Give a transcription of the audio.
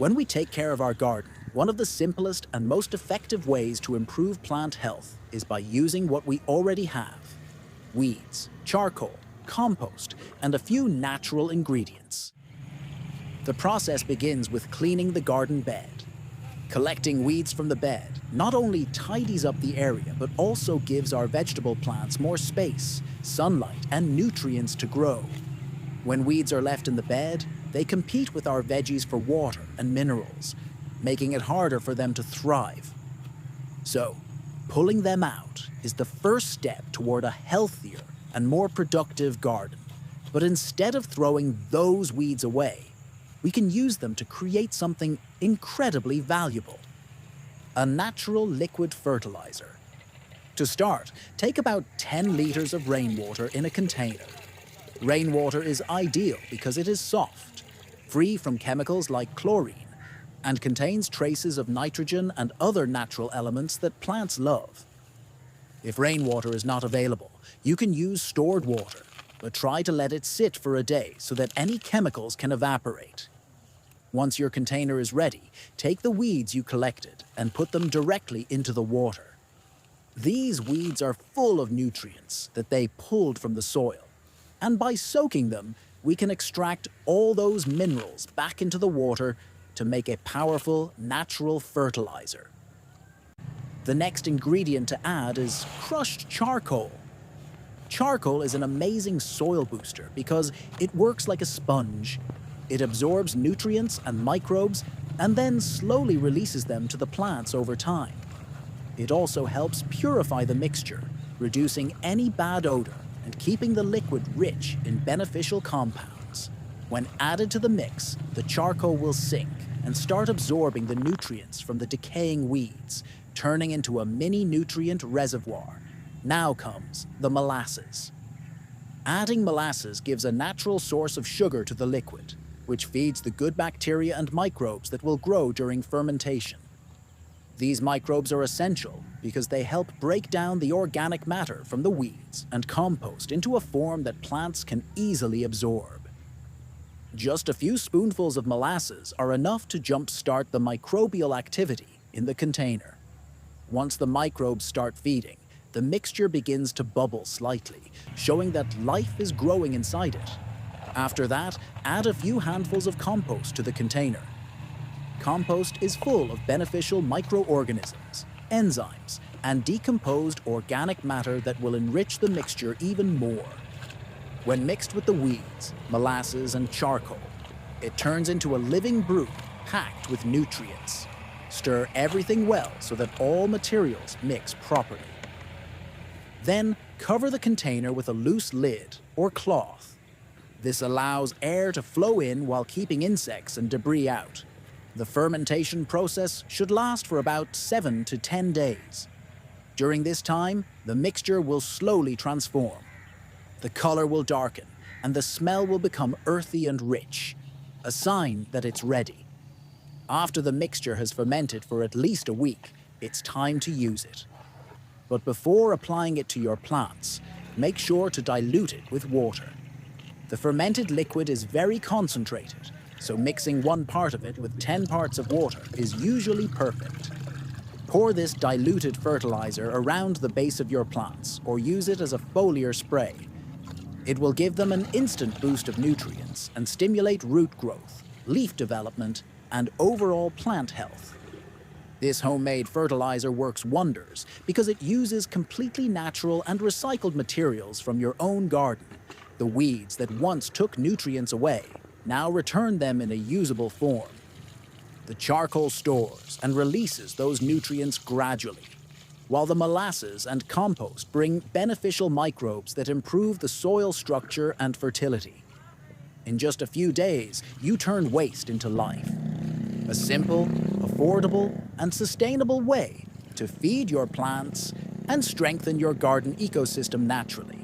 When we take care of our garden, one of the simplest and most effective ways to improve plant health is by using what we already have: weeds, charcoal, compost, and a few natural ingredients. The process begins with cleaning the garden bed. Collecting weeds from the bed not only tidies up the area, but also gives our vegetable plants more space, sunlight, and nutrients to grow. When weeds are left in the bed, they compete with our veggies for water and minerals, making it harder for them to thrive. So, pulling them out is the first step toward a healthier and more productive garden. But instead of throwing those weeds away, we can use them to create something incredibly valuable: a natural liquid fertilizer. To start, take about 10 liters of rainwater in a container. Rainwater is ideal because it is soft, free from chemicals like chlorine, and contains traces of nitrogen and other natural elements that plants love. If rainwater is not available, you can use stored water, but try to let it sit for a day so that any chemicals can evaporate. Once your container is ready, take the weeds you collected and put them directly into the water. These weeds are full of nutrients that they pulled from the soil, and by soaking them, we can extract all those minerals back into the water to make a powerful, natural fertilizer. The next ingredient to add is crushed charcoal. Charcoal is an amazing soil booster because it works like a sponge. It absorbs nutrients and microbes and then slowly releases them to the plants over time. It also helps purify the mixture, reducing any bad odor and keeping the liquid rich in beneficial compounds. When added to the mix, the charcoal will sink and start absorbing the nutrients from the decaying weeds, turning into a mini nutrient reservoir. Now comes the molasses. Adding molasses gives a natural source of sugar to the liquid, which feeds the good bacteria and microbes that will grow during fermentation. These microbes are essential because they help break down the organic matter from the weeds and compost into a form that plants can easily absorb. Just a few spoonfuls of molasses are enough to jumpstart the microbial activity in the container. Once the microbes start feeding, the mixture begins to bubble slightly, showing that life is growing inside it. After that, add a few handfuls of compost to the container. Compost is full of beneficial microorganisms, enzymes, and decomposed organic matter that will enrich the mixture even more. When mixed with the weeds, molasses, and charcoal, it turns into a living brew packed with nutrients. Stir everything well so that all materials mix properly. Then, cover the container with a loose lid or cloth. This allows air to flow in while keeping insects and debris out. The fermentation process should last for about 7 to 10 days. During this time, the mixture will slowly transform. The color will darken, and the smell will become earthy and rich, a sign that it's ready. After the mixture has fermented for at least a week, it's time to use it. But before applying it to your plants, make sure to dilute it with water. The fermented liquid is very concentrated, so mixing 1 part of it with 10 parts of water is usually perfect. Pour this diluted fertilizer around the base of your plants or use it as a foliar spray. It will give them an instant boost of nutrients and stimulate root growth, leaf development, and overall plant health. This homemade fertilizer works wonders because it uses completely natural and recycled materials from your own garden. The weeds that once took nutrients away now return them in a usable form. The charcoal stores and releases those nutrients gradually, while the molasses and compost bring beneficial microbes that improve the soil structure and fertility. In just a few days, you turn waste into life. A simple, affordable, and sustainable way to feed your plants and strengthen your garden ecosystem naturally.